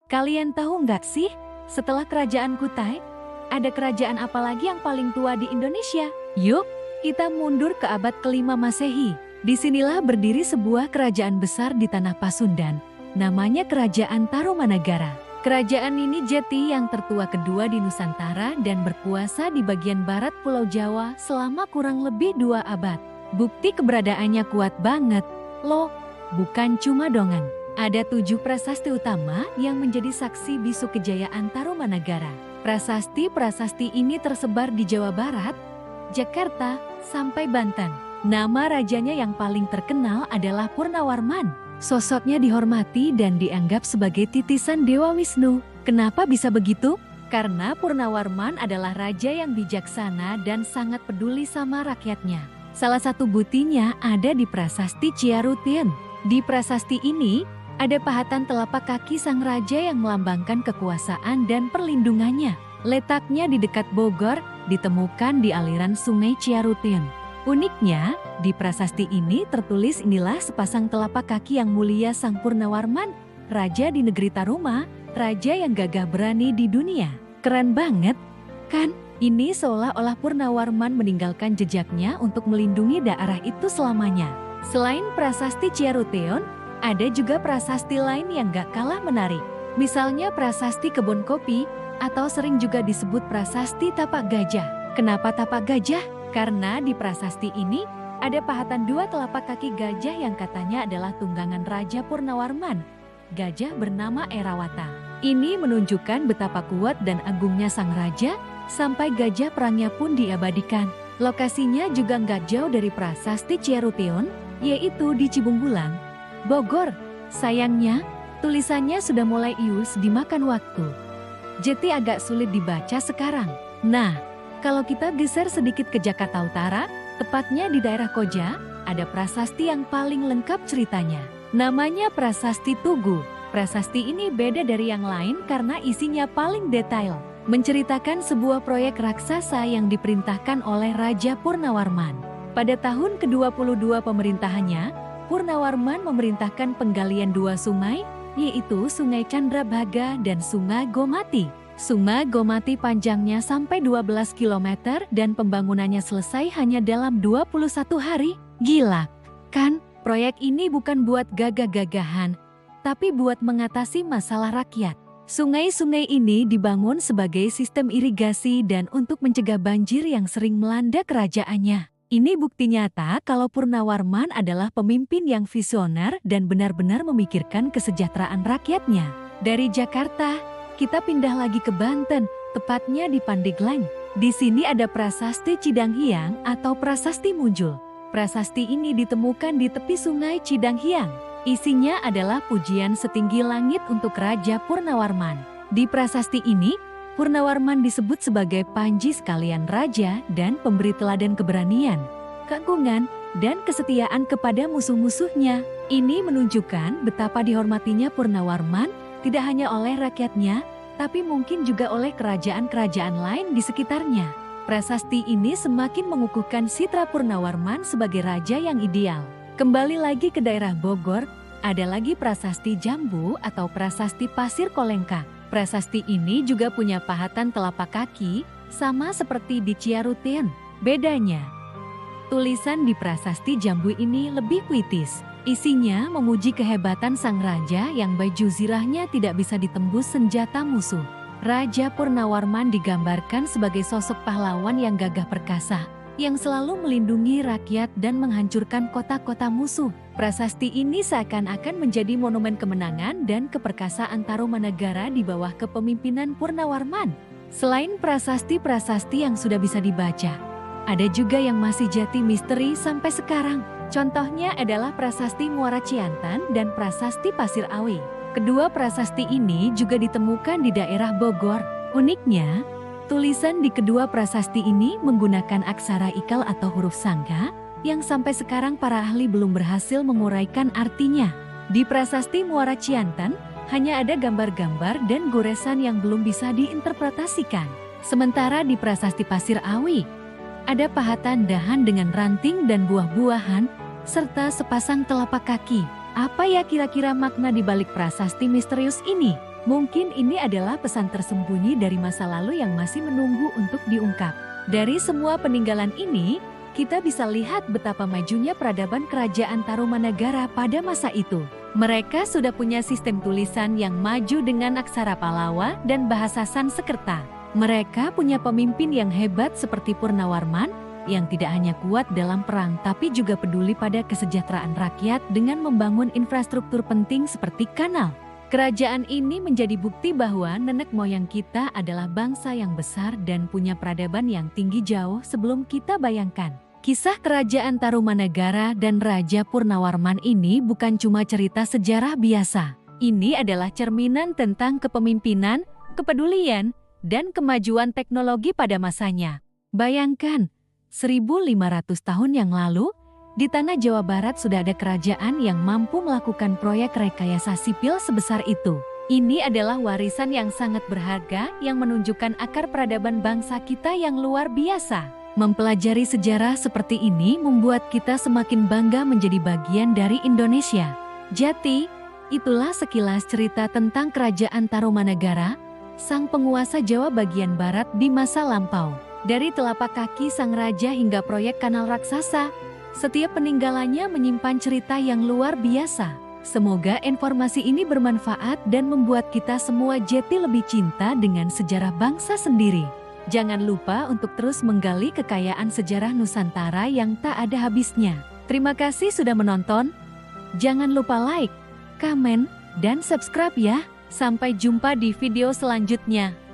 Kalian tahu nggak sih, setelah kerajaan Kutai, ada kerajaan apa lagi yang paling tua di Indonesia? Yuk, kita mundur ke abad ke-5 Masehi. Disinilah berdiri sebuah kerajaan besar di tanah Pasundan, namanya Kerajaan Tarumanagara. Kerajaan ini jati yang tertua kedua di Nusantara dan berkuasa di bagian barat Pulau Jawa selama kurang lebih 2 abad. Bukti keberadaannya kuat banget, loh, bukan cuma dongan. Ada 7 prasasti utama yang menjadi saksi bisu kejayaan Tarumanagara. Prasasti-prasasti ini tersebar di Jawa Barat, Jakarta, sampai Banten. Nama rajanya yang paling terkenal adalah Purnawarman. Sosoknya dihormati dan dianggap sebagai titisan Dewa Wisnu. Kenapa bisa begitu? Karena Purnawarman adalah raja yang bijaksana dan sangat peduli sama rakyatnya. Salah satu buktinya ada di Prasasti Ciarutin. Di prasasti ini, ada pahatan telapak kaki sang raja yang melambangkan kekuasaan dan perlindungannya. Letaknya di dekat Bogor, ditemukan di aliran Sungai Ciarutin. Uniknya, di prasasti ini tertulis inilah sepasang telapak kaki yang mulia sang Purnawarman, raja di negeri Taruma, raja yang gagah berani di dunia. Keren banget, kan? Ini seolah-olah Purnawarman meninggalkan jejaknya untuk melindungi daerah itu selamanya. Selain prasasti Ciarutin, ada juga prasasti lain yang gak kalah menarik. Misalnya prasasti Kebon Kopi, atau sering juga disebut prasasti Tapak Gajah. Kenapa Tapak Gajah? Karena di prasasti ini, ada pahatan 2 telapak kaki gajah yang katanya adalah tunggangan Raja Purnawarman. Gajah bernama Erawata. Ini menunjukkan betapa kuat dan agungnya sang raja, sampai gajah perangnya pun diabadikan. Lokasinya juga gak jauh dari prasasti Ciarutin, yaitu di Cibungbulang, Bogor. Sayangnya, tulisannya sudah mulai ius dimakan waktu. Jadi agak sulit dibaca sekarang. Nah, kalau kita geser sedikit ke Jakarta Utara, tepatnya di daerah Koja, ada prasasti yang paling lengkap ceritanya. Namanya Prasasti Tugu. Prasasti ini beda dari yang lain karena isinya paling detail. Menceritakan sebuah proyek raksasa yang diperintahkan oleh Raja Purnawarman. Pada tahun ke-22 pemerintahannya, Purnawarman memerintahkan penggalian 2 sungai, yaitu Sungai Candrabhaga dan Sungai Gomati. Sungai Gomati panjangnya sampai 12 km dan pembangunannya selesai hanya dalam 21 hari. Gila, kan? Proyek ini bukan buat gagah-gagahan, tapi buat mengatasi masalah rakyat. Sungai-sungai ini dibangun sebagai sistem irigasi dan untuk mencegah banjir yang sering melanda kerajaannya. Ini bukti nyata kalau Purnawarman adalah pemimpin yang visioner dan benar-benar memikirkan kesejahteraan rakyatnya. Dari Jakarta, kita pindah lagi ke Banten, tepatnya di Pandeglang. Di sini ada Prasasti Cidanghiang atau Prasasti Munjul. Prasasti ini ditemukan di tepi sungai Cidanghiang. Isinya adalah pujian setinggi langit untuk Raja Purnawarman. Di prasasti ini, Purnawarman disebut sebagai panji sekalian raja dan pemberi teladan keberanian, keagungan, dan kesetiaan kepada musuh-musuhnya. Ini menunjukkan betapa dihormatinya Purnawarman tidak hanya oleh rakyatnya, tapi mungkin juga oleh kerajaan-kerajaan lain di sekitarnya. Prasasti ini semakin mengukuhkan citra Purnawarman sebagai raja yang ideal. Kembali lagi ke daerah Bogor, ada lagi Prasasti Jambu atau Prasasti Pasir Kolengka. Prasasti ini juga punya pahatan telapak kaki, sama seperti di Ciarutin. Bedanya, tulisan di Prasasti Jambu ini lebih puitis. Isinya memuji kehebatan sang raja yang baju zirahnya tidak bisa ditembus senjata musuh. Raja Purnawarman digambarkan sebagai sosok pahlawan yang gagah perkasa, yang selalu melindungi rakyat dan menghancurkan kota-kota musuh. Prasasti ini seakan-akan menjadi monumen kemenangan dan keperkasaan Tarumanagara di bawah kepemimpinan Purnawarman. Selain prasasti-prasasti yang sudah bisa dibaca, ada juga yang masih jadi misteri sampai sekarang. Contohnya adalah Prasasti Muara Ciantan dan Prasasti Pasir Awi. Kedua prasasti ini juga ditemukan di daerah Bogor. Uniknya, tulisan di kedua prasasti ini menggunakan aksara ikal atau huruf sangga, yang sampai sekarang para ahli belum berhasil menguraikan artinya. Di Prasasti Muara Ciantan, hanya ada gambar-gambar dan goresan yang belum bisa diinterpretasikan. Sementara di Prasasti Pasir Awi, ada pahatan dahan dengan ranting dan buah-buahan, serta sepasang telapak kaki. Apa ya kira-kira makna di balik prasasti misterius ini? Mungkin ini adalah pesan tersembunyi dari masa lalu yang masih menunggu untuk diungkap. Dari semua peninggalan ini, kita bisa lihat betapa majunya peradaban kerajaan Tarumanagara pada masa itu. Mereka sudah punya sistem tulisan yang maju dengan aksara Pallawa dan bahasa Sanskerta. Mereka punya pemimpin yang hebat seperti Purnawarman, yang tidak hanya kuat dalam perang tapi juga peduli pada kesejahteraan rakyat dengan membangun infrastruktur penting seperti kanal. Kerajaan ini menjadi bukti bahwa nenek moyang kita adalah bangsa yang besar dan punya peradaban yang tinggi jauh sebelum kita bayangkan. Kisah kerajaan Tarumanagara dan Raja Purnawarman ini bukan cuma cerita sejarah biasa. Ini adalah cerminan tentang kepemimpinan, kepedulian, dan kemajuan teknologi pada masanya. Bayangkan, 1500 tahun yang lalu, di tanah Jawa Barat sudah ada kerajaan yang mampu melakukan proyek rekayasa sipil sebesar itu. Ini adalah warisan yang sangat berharga yang menunjukkan akar peradaban bangsa kita yang luar biasa. Mempelajari sejarah seperti ini membuat kita semakin bangga menjadi bagian dari Indonesia. Jadi, itulah sekilas cerita tentang kerajaan Tarumanagara, sang penguasa Jawa bagian barat di masa lampau. Dari telapak kaki sang raja hingga proyek kanal raksasa, setiap peninggalannya menyimpan cerita yang luar biasa. Semoga informasi ini bermanfaat dan membuat kita semua jadi lebih cinta dengan sejarah bangsa sendiri. Jangan lupa untuk terus menggali kekayaan sejarah Nusantara yang tak ada habisnya. Terima kasih sudah menonton. Jangan lupa like, komen, dan subscribe ya. Sampai jumpa di video selanjutnya.